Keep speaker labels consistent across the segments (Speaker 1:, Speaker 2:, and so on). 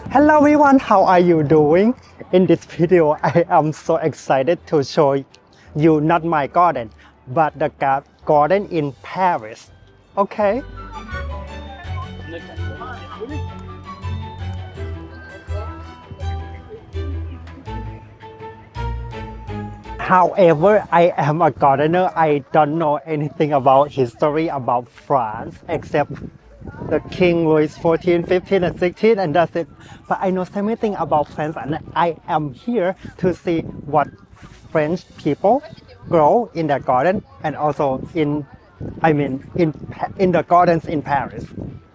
Speaker 1: Hello everyone, how are you doing? In this video, I am so excited to show you not my garden, but the garden in Paris. Okay? However, I am a gardener. I don't know anything about history about France except the King Louis XIV, 15 and 16 and that's it. But I know something about plants and I am here to see what French people grow in their garden and also in the gardens in Paris.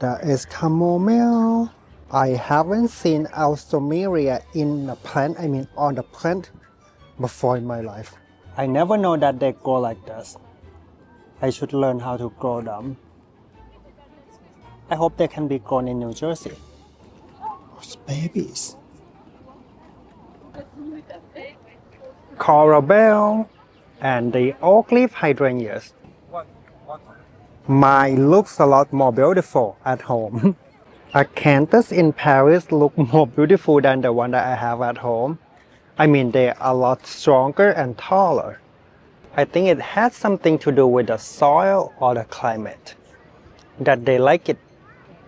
Speaker 1: There is chamomile. I haven't seen alstroemeria in the plant, on the plant before in my life. I never know that they grow like this. I should learn how to grow them. I hope they can be grown in New Jersey. Those babies. Coral bell and the oak leaf hydrangeas. Mine looks a lot more beautiful at home. A cactus in Paris look more beautiful than the one that I have at home. They're a lot stronger and taller. I think it has something to do with the soil or the climate. That they like it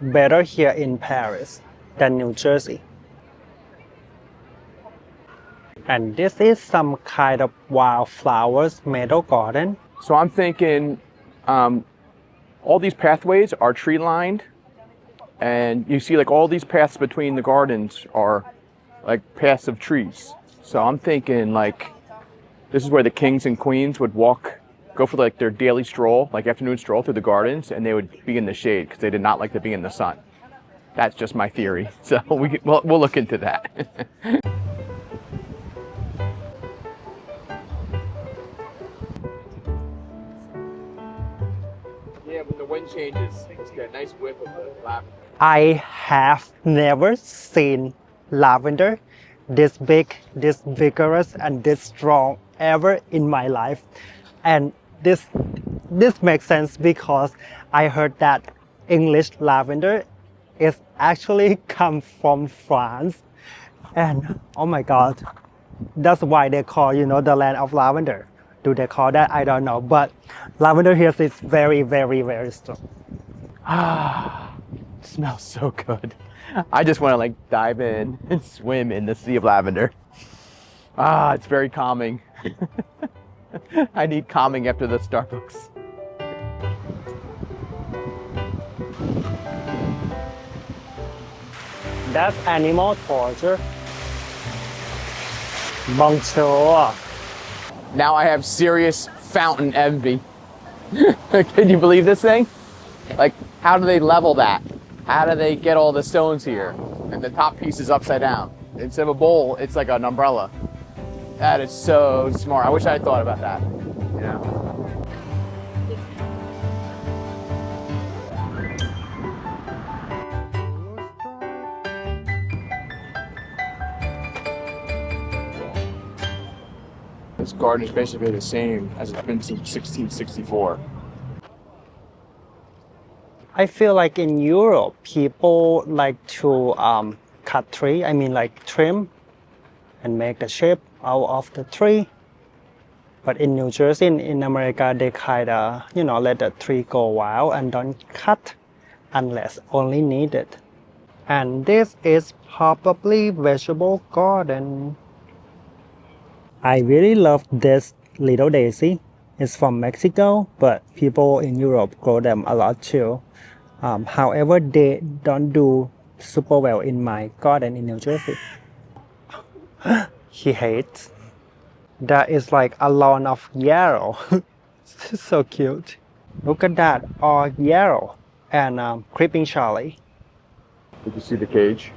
Speaker 1: better here in Paris than New Jersey. And this is some kind of wildflowers meadow garden.
Speaker 2: So I'm thinking all these pathways are tree lined, and you see like all these paths between the gardens are like paths of trees. So I'm thinking like this is where the kings and queens would go for like their daily stroll, like afternoon stroll through the gardens, and they would be in the shade because they did not like to be in the sun. That's just my theory. So we'll look into that. Yeah, when the wind changes, it's got a nice whiff of the lavender.
Speaker 1: I have never seen lavender this big, this vigorous, and this strong ever in my life. And this makes sense because I heard that English lavender is actually come from France. And oh my God, that's why they call, the land of lavender. Do they call that? I don't know. But lavender here is very, very, very strong.
Speaker 2: Ah, it smells so good. I just want to like dive in and swim in the sea of lavender. Ah, it's very calming. I need calming after the Starbucks.
Speaker 1: That's animal torture. Bonjour.
Speaker 2: Now I have serious fountain envy. Can you believe this thing? Like, how do they level that? How do they get all the stones here? And the top piece is upside down. Instead of a bowl, it's like an umbrella. That is so smart. I wish I had thought about that. This garden is basically the same as it's been since 1664.
Speaker 1: I feel like in Europe, people like to cut tree. Like trim and make the shape out of the tree. But in New Jersey, in America, they kind of, let the tree go wild and don't cut unless only needed. And this is probably vegetable garden. I really love this little daisy. is from Mexico, but people in Europe grow them a lot too. However, they don't do super well in my garden in New Jersey. He hates. That is like a lawn of yarrow. So cute. Look at that, all yarrow and creeping Charlie.
Speaker 2: Did you see the cage?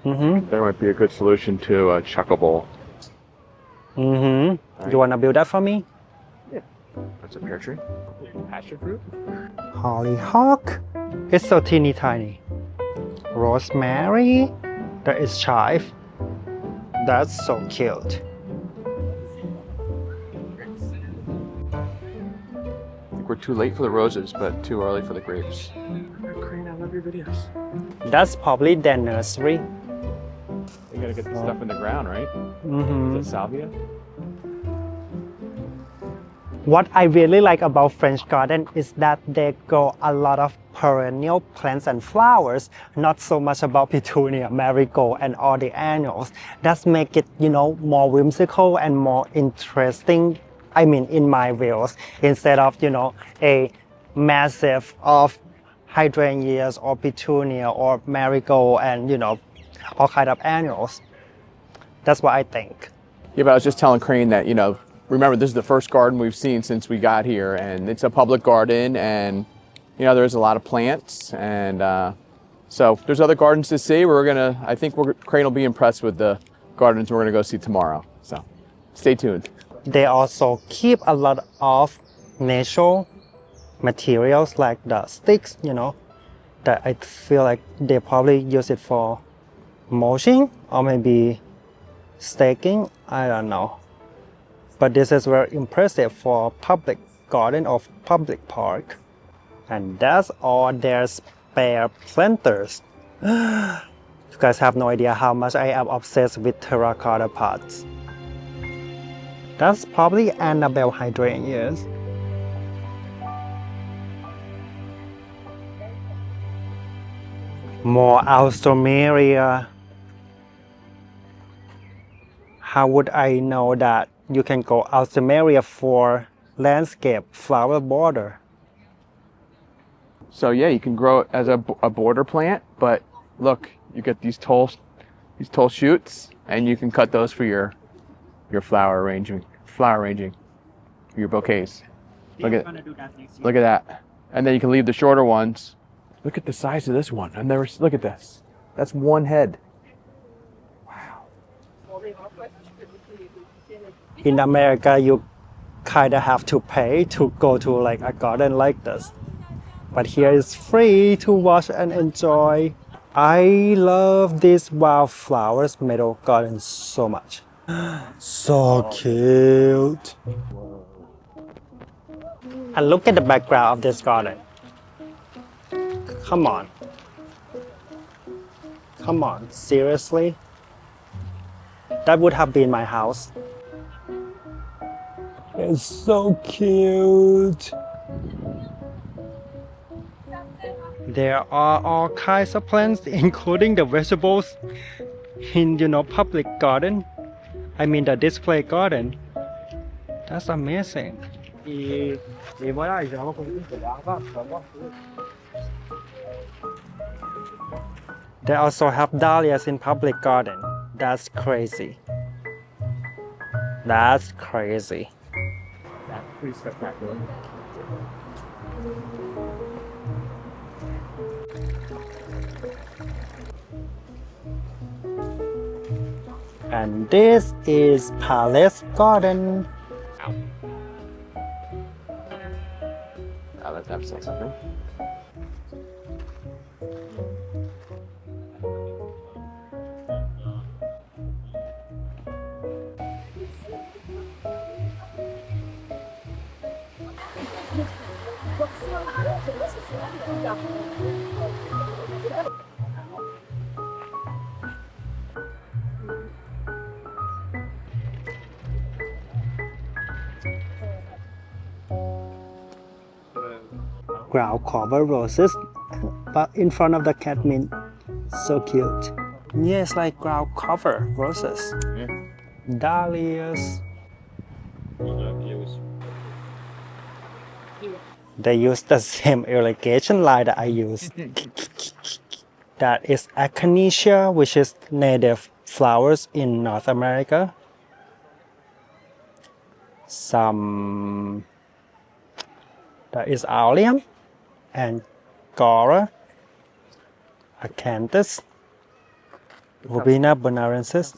Speaker 1: Mm-hmm.
Speaker 2: That might be a good solution to a chuckable.
Speaker 1: Mm-hmm.
Speaker 2: Right.
Speaker 1: You wanna build that for me?
Speaker 2: That's a pear tree. Passion fruit.
Speaker 1: Hollyhock. It's so teeny tiny. Rosemary. There is chive. That's so cute.
Speaker 2: I think we're too late for the roses, but too early for the grapes. Crane, I love your videos.
Speaker 1: That's probably their nursery.
Speaker 2: You gotta get the stuff in the ground, right?
Speaker 1: Mm-hmm.
Speaker 2: Is it salvia?
Speaker 1: What I really like about French garden is that they grow a lot of perennial plants and flowers, not so much about petunia, marigold, and all the annuals. That make it, more whimsical and more interesting. I mean, in my views, instead of, a massive of hydrangeas or petunia or marigold and, all kind of annuals. That's what I think.
Speaker 2: Yeah, but I was just telling Crane that, remember, this is the first garden we've seen since we got here, and it's a public garden, and there's a lot of plants, and so there's other gardens to see. I think Crane will be impressed with the gardens we're gonna go see tomorrow. So stay tuned.
Speaker 1: They also keep a lot of natural materials like the sticks, that I feel like they probably use it for mulching or maybe staking. I don't know. But this is very impressive for public garden or public park. And that's all their spare planters. You guys have no idea how much I am obsessed with terracotta pots. That's probably Annabelle hydrangeas. More alstroemeria. How would I know that you can go alstroemeria for landscape flower border?
Speaker 2: So yeah, you can grow it as a border plant, but look, you get these tall shoots, and you can cut those for your flower arranging, your bouquets. Look at that. And then you can leave the shorter ones. Look at the size of this one. Look at this. That's one head. Wow.
Speaker 1: In America, you kind of have to pay to go to like a garden like this. But here it's free to watch and enjoy. I love these wildflowers meadow garden so much. So cute. And look at the background of this garden. Come on. Come on, seriously? That would have been my house. It's so cute. There are all kinds of plants, including the vegetables in, public garden. I mean the display garden. That's amazing. They also have dahlias in public garden. That's crazy. That's crazy.
Speaker 2: That's pretty spectacular.
Speaker 1: And this is Palais Garden.
Speaker 2: Let's have something.
Speaker 1: Ground cover roses, but in front of the cadmium. So cute. Yes, like ground cover roses.
Speaker 2: Yeah.
Speaker 1: Dahlias. They use the same irrigation line that I used. That is echinacea, which is native flowers in North America. Some that is allium and Gora, Acanthus, Rubina bonarensis,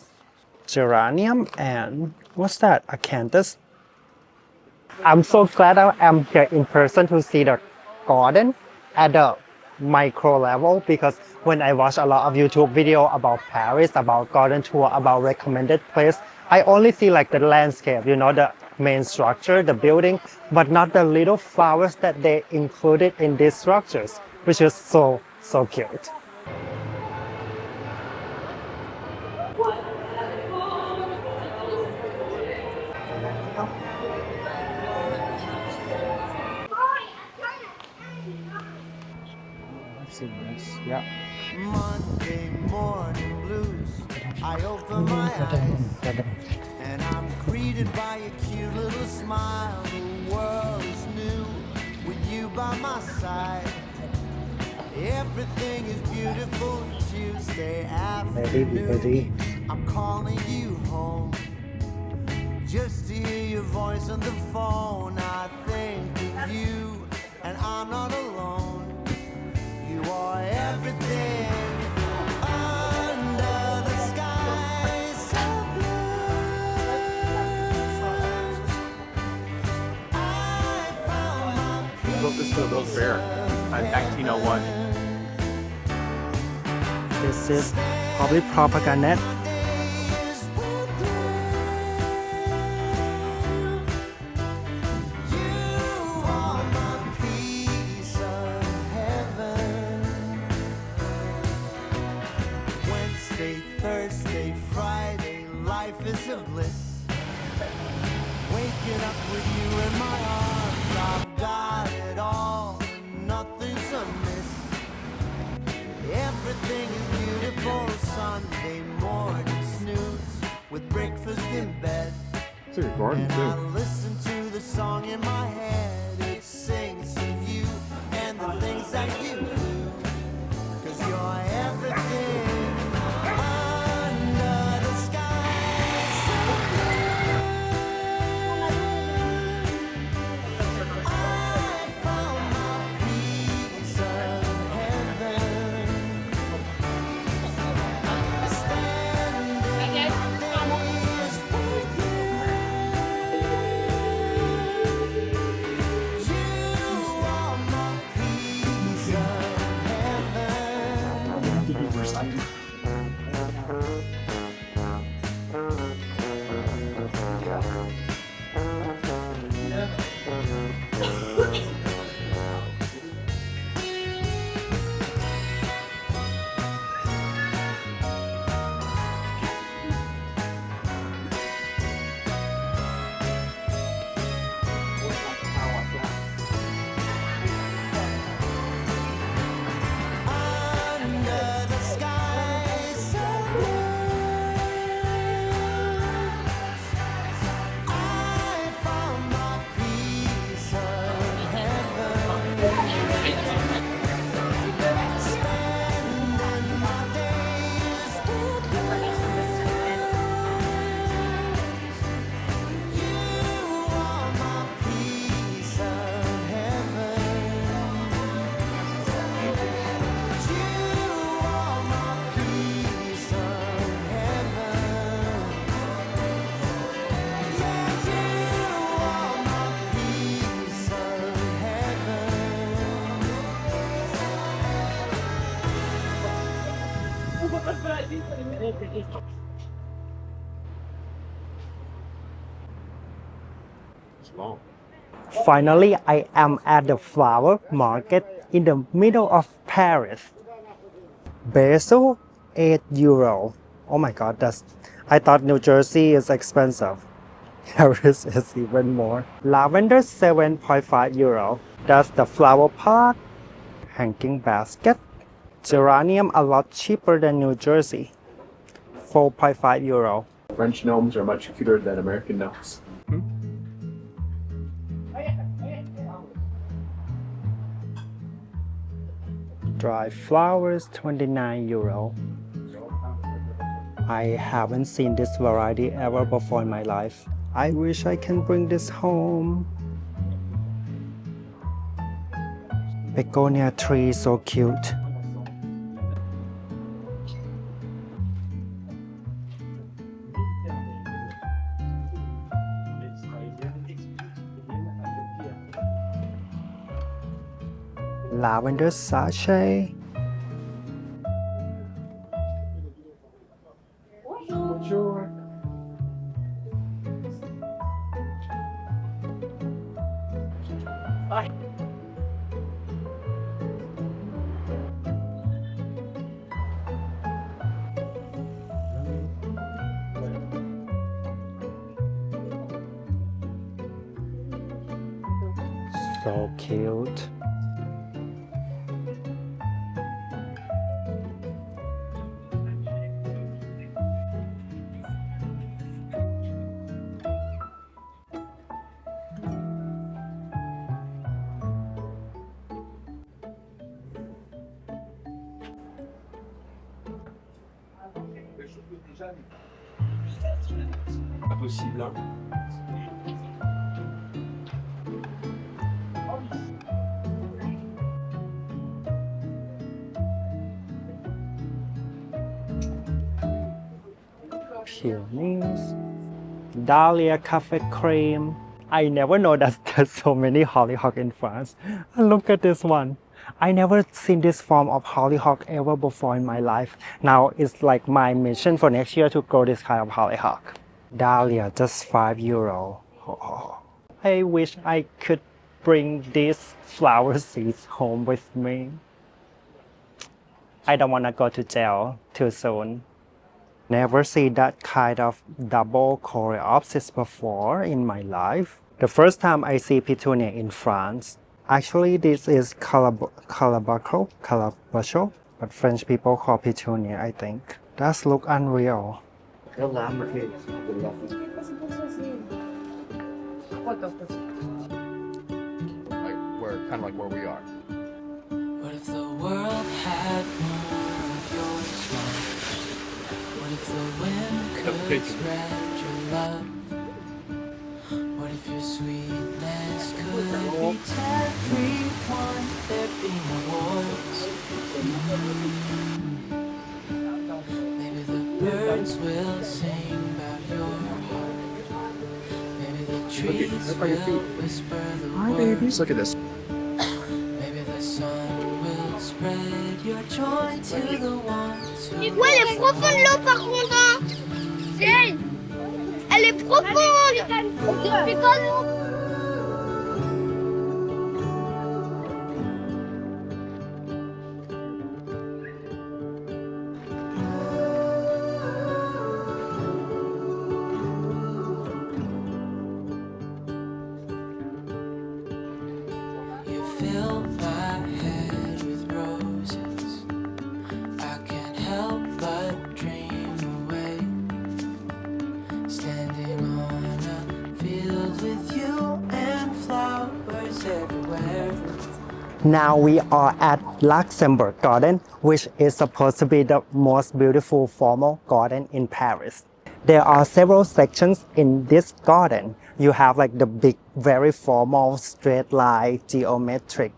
Speaker 1: geranium, and what's that? Acanthus. I'm so glad I am here in person to see the garden at the micro level, because when I watch a lot of YouTube video about Paris, about garden tour, about recommended place, I only see like the landscape, you know, the main structure, the building, but not the little flowers that they included in these structures, which is so cute. I've seen this, yeah.
Speaker 3: Monday morning blues. I open my eyes and I'm greeted by a cute little smile. The world is new with you by my side. Everything is beautiful Tuesday afternoon. I'm calling you home just to hear your voice on the phone. I think of you and I'm not alone. You are everything under the sky so blue. I found my peace.
Speaker 2: Built this for the World's Fair in 1901.
Speaker 1: This is probably propaganda.
Speaker 3: Thursday, Friday, life is a bliss. Waking up with you in my arms, I've got it all, nothing's amiss. Everything is beautiful, Sunday morning snooze, with breakfast in bed.
Speaker 2: It's a garden
Speaker 3: And
Speaker 2: too.
Speaker 3: I listen to the song in my head, it sings of you and the things that you do, 'cause you're everything.
Speaker 1: Finally, I am at the flower market in the middle of Paris. Basil, €8. Oh my god, I thought New Jersey is expensive. Paris is even more. Lavender, €7.5. That's the flower pot, hanging basket. Geranium a lot cheaper than New Jersey. €4.5.
Speaker 2: French gnomes are much cuter than American gnomes.
Speaker 1: Dried flowers, 29 euro. I haven't seen this variety ever before in my life. I wish I can bring this home. Begonia tree, so cute. Lavender sachet. So cute.
Speaker 4: Pas possible, hein.
Speaker 1: Peonies. Dahlia cafe cream. I never know that there's so many hollyhock in France. And look at this one. I never seen this form of hollyhock ever before in my life. Now it's like my mission for next year to grow this kind of hollyhock. Dahlia, just 5 euro. Oh. I wish I could bring these flower seeds home with me. I don't want to go to jail too soon. Never seen that kind of double coreopsis before in my life. The first time I see petunia in France. Actually, this is calabaco, but French people call petunia, I think. Does look unreal.
Speaker 2: Kind of like where we are.
Speaker 5: What if the world had more of your smile? What if the wind could spread your love? What if your sweetness could reach everyone? There'd be no wars. Maybe the birds will sing about your heart. Maybe the trees will whisper the words.
Speaker 2: Look at this.
Speaker 5: Maybe the sun will spread your joy to the ones who
Speaker 6: Ouais, elle est profonde l'eau par contre. Hein. Jane, elle est profonde. Because
Speaker 5: you fill my head with roses. I can't help but dream away. Standing on a field with you and flowers everywhere.
Speaker 1: Now we are at Luxembourg Garden, which is supposed to be the most beautiful formal garden in Paris. There are several sections in this garden. You have like the big, very formal, straight line, geometric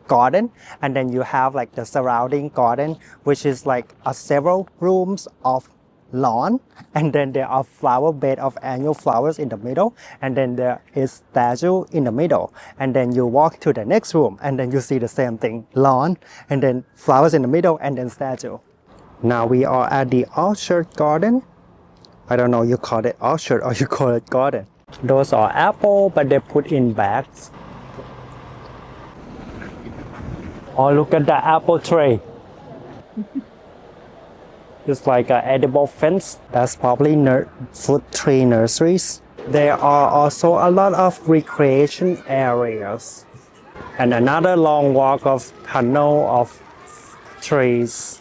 Speaker 1: garden, and then you have like the surrounding garden, which is like several rooms of lawn, and then there are flower bed of annual flowers in the middle, and then there is statue in the middle, and then you walk to the next room, and then you see the same thing, lawn, and then flowers in the middle, and then statue. Now we are at the orchard garden. I don't know, you call it orchard or you call it garden. Those are apple, but they put in bags. Oh, look at the apple tree. It's like an edible fence. That's probably fruit tree nurseries. There are also a lot of recreation areas. And another long walk of tunnel of trees.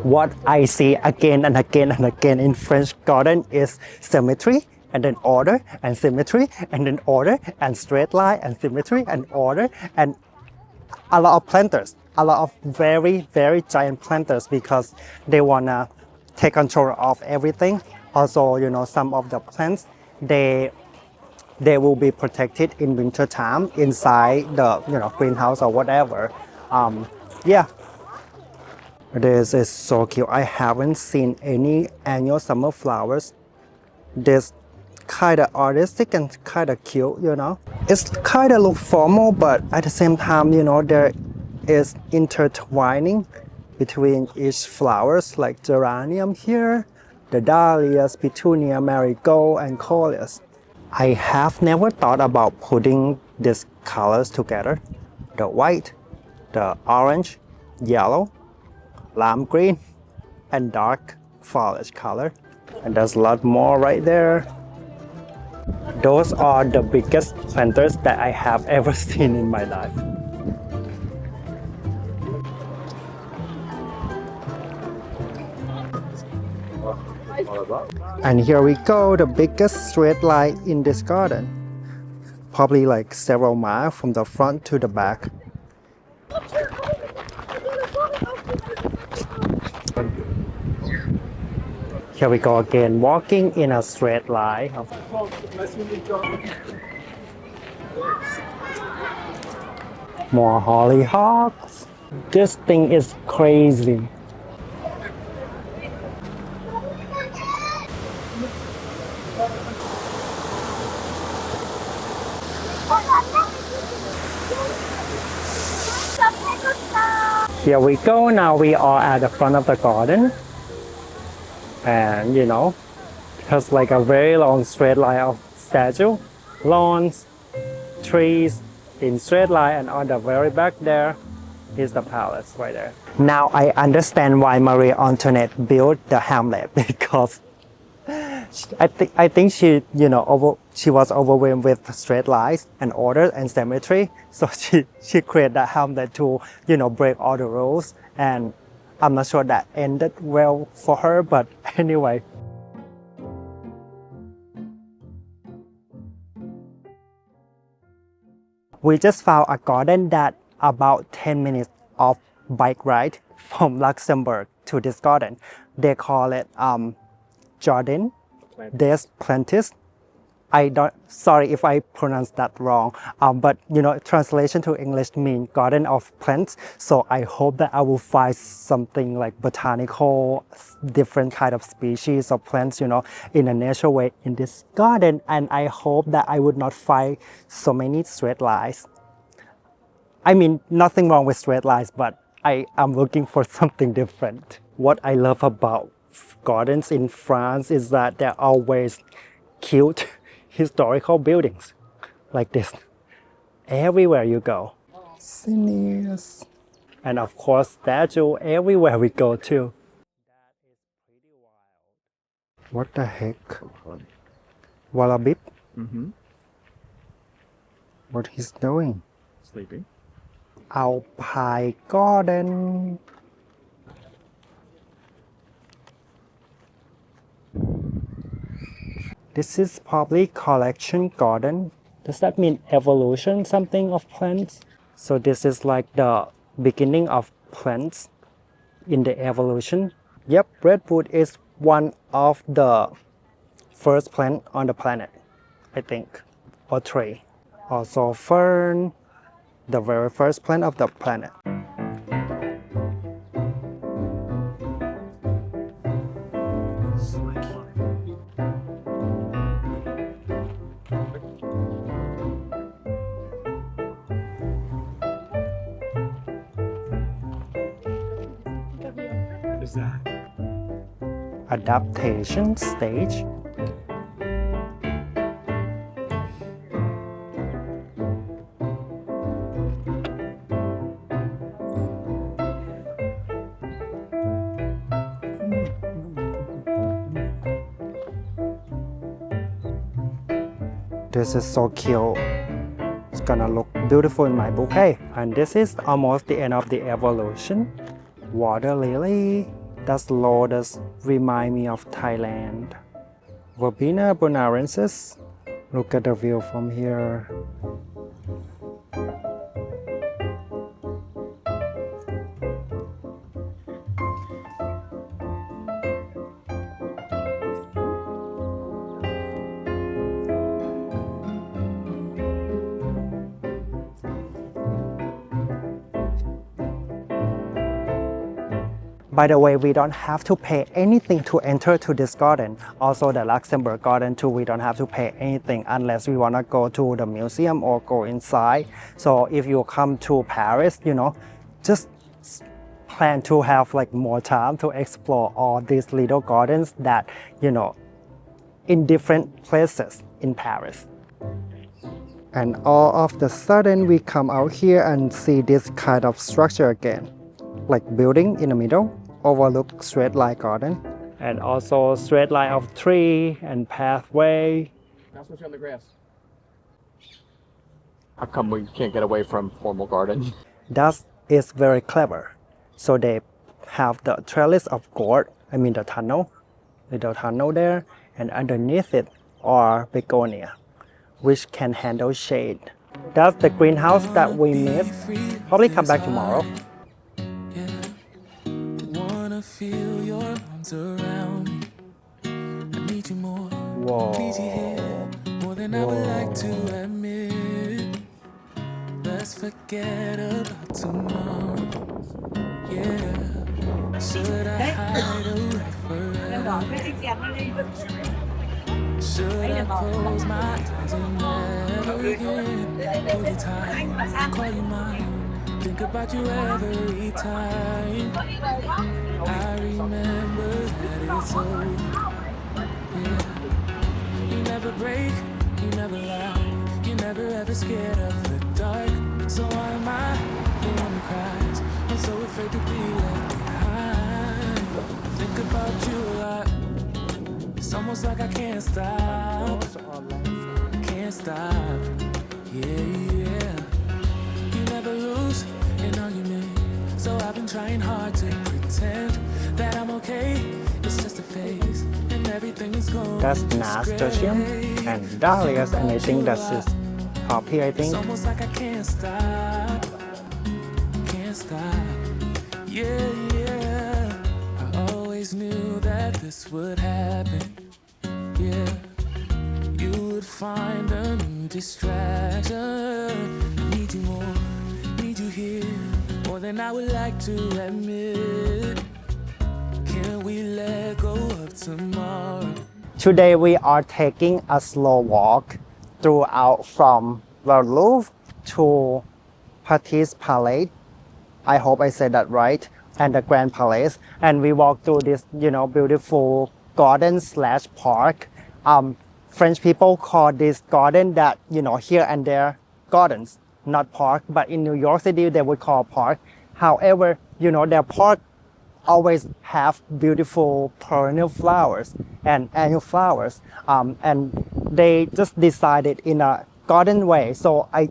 Speaker 1: what I see again and again and again in French garden is symmetry and then order and symmetry and then order and straight line and symmetry and order and a lot of planters, a lot of very giant planters because they wanna take control of everything. Also, you know, some of the plants they will be protected in winter time inside the greenhouse or whatever. Yeah. This is so cute. I haven't seen any annual summer flowers this kind of artistic and kind of cute, you know. It's kind of look formal, but at the same time, you know, there is intertwining between each flowers, like geranium here, the dahlias, petunia, marigold, and coleus. I have never thought about putting these colors together: the white, the orange, yellow, lime green, and dark foliage color. And there's a lot more right there. Those are the biggest planters that I have ever seen in my life. And here we go, the biggest straight line in this garden. Probably like several miles from the front to the back. Here we go again, walking in a straight line. More hollyhocks. This thing is crazy. Here we go, now we are at the front of the garden. And you know, just like a very long straight line of statue, lawns, trees in straight line, and on the very back there is the palace right there. Now I understand why Marie Antoinette built the Hamlet, because I think she, you know, she was overwhelmed with straight lines and order and symmetry, so she created that Hamlet to, you know, break all the rules. And I'm not sure that ended well for her, but anyway. We just found a garden that about 10 minutes of bike ride from Luxembourg to this garden. They call it Jardin des Plantes. Sorry if I pronounced that wrong, but you know, translation to English means garden of plants. So I hope that I will find something like botanical, different kind of species of plants, you know, in a natural way in this garden. And I hope that I would not find so many straight lines. I mean, nothing wrong with straight lines, but I am looking for something different. What I love about gardens in France is that they're always cute historical buildings like this everywhere you go. Seniors. And of course, statue everywhere we go too. What the heck? Wallabip? What he's doing?
Speaker 2: Sleeping.
Speaker 1: Alpine Garden. This is probably collection garden. Does that mean evolution, something of plants? So this is like the beginning of plants in the evolution. Yep, redwood is one of the first plant on the planet, I think, or tree. Also fern, the very first plant of the planet. Adaptation stage. This is so cute. It's gonna look beautiful in my bouquet. And this is almost the end of the evolution. Water lily, That lotus remind me of Thailand. Verbena bonarensis. Look at the view from here. By the way, we don't have to pay anything to enter to this garden. Also the Luxembourg garden too, we don't have to pay anything unless we want to go to the museum or go inside. So if you come to Paris, just plan to have like more time to explore all these little gardens that, in different places in Paris. And all of the sudden we come out here and see this kind of structure again, like building in the middle, overlook straight line garden, and also straight line of tree and pathway.
Speaker 2: Not supposed to be on the grass. How come we can't get away from formal garden?
Speaker 1: That is very clever. So they have the trellis of gourd, the tunnel, little tunnel there, and underneath it are begonia, which can handle shade. That's the greenhouse that we missed. Probably come back tomorrow.
Speaker 5: Feel your arms around me. I need you more.
Speaker 1: Whoa.
Speaker 5: Need you here more than I would like to admit. Let's forget about tomorrow. Yeah. Should I hide away forever? Should I close my eyes and never again hold you tight, call you mine, think about you every time. I remember that it's over. Yeah. You never break, you never lie, you never ever scared of the dark. So why am I the one who cries? I'm so afraid to be left behind. I think about you a lot. It's almost like I can't stop. Can't stop. Yeah. You never lose an argument. So I've been trying hard to pretend that I'm okay. It's just a phase, and everything is going.
Speaker 1: That's nasturtium and dahlias, and I think that's his poppy. I think.
Speaker 5: It's almost like I can't stop. Can't stop. Yeah. I always knew that this would happen. Yeah. You would find a new distraction. I need you more. Need you here. More than I would like to admit. Can we let go of tomorrow?
Speaker 1: Today we are taking a slow walk throughout from the Louvre to Patisse Palais. I hope I said that right. And the Grand Palais. And we walk through this, beautiful garden / park. French people call this garden that, here and there gardens, not park, but in New York City they would call park. However, their park always have beautiful perennial flowers and annual flowers, and they just decided in a garden way. So I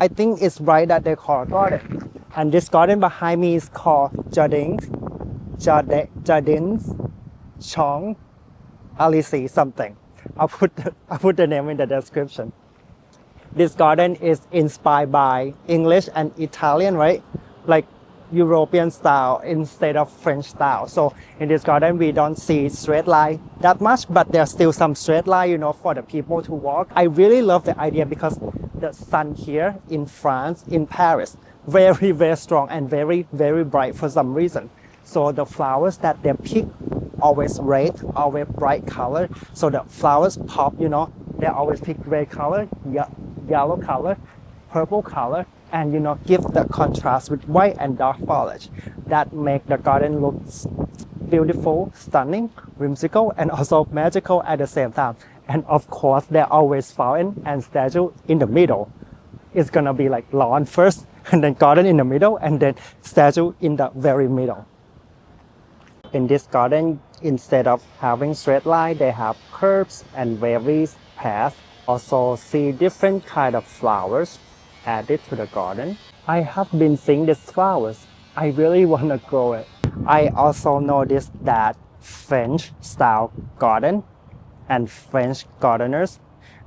Speaker 1: think it's right that they call it garden. And this garden behind me is called Jardin Chong Elysees something. I'll put the name in the description. This garden is inspired by English and Italian, right? Like European style instead of French style. So in this garden, we don't see straight line that much, but there's still some straight line, for the people to walk. I really love the idea because the sun here in France, in Paris, very, very strong and very, very bright for some reason. So the flowers that they pick always red, always bright color. So the flowers pop, they always pick red color, yellow color, purple color, and give the contrast with white and dark foliage. That make the garden look beautiful, stunning, whimsical, and also magical at the same time. And of course, there always fountain and statue in the middle. It's gonna be like lawn first, and then garden in the middle, and then statue in the very middle. In this garden, instead of having straight line, they have curves and various paths. Also see different kind of flowers added to the garden. I have been seeing these flowers. I really want to grow it. I also noticed that French style garden and French gardeners,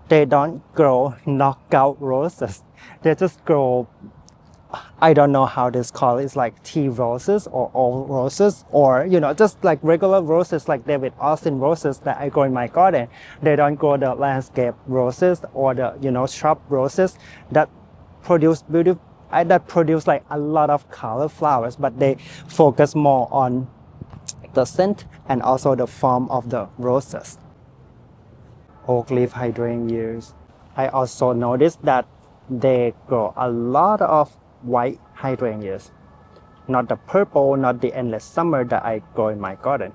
Speaker 1: they don't grow knockout roses. They just grow, I don't know how this called. It's like tea roses or old roses, or just like regular roses, like David Austin roses that I grow in my garden. They don't grow the landscape roses or the shrub roses that produce beautiful, that produce like a lot of color flowers, but they focus more on the scent and also the form of the roses. Oak leaf hydrangeas. I also noticed that they grow a lot of white hydrangeas. Not the purple, not the endless summer that I grow in my garden.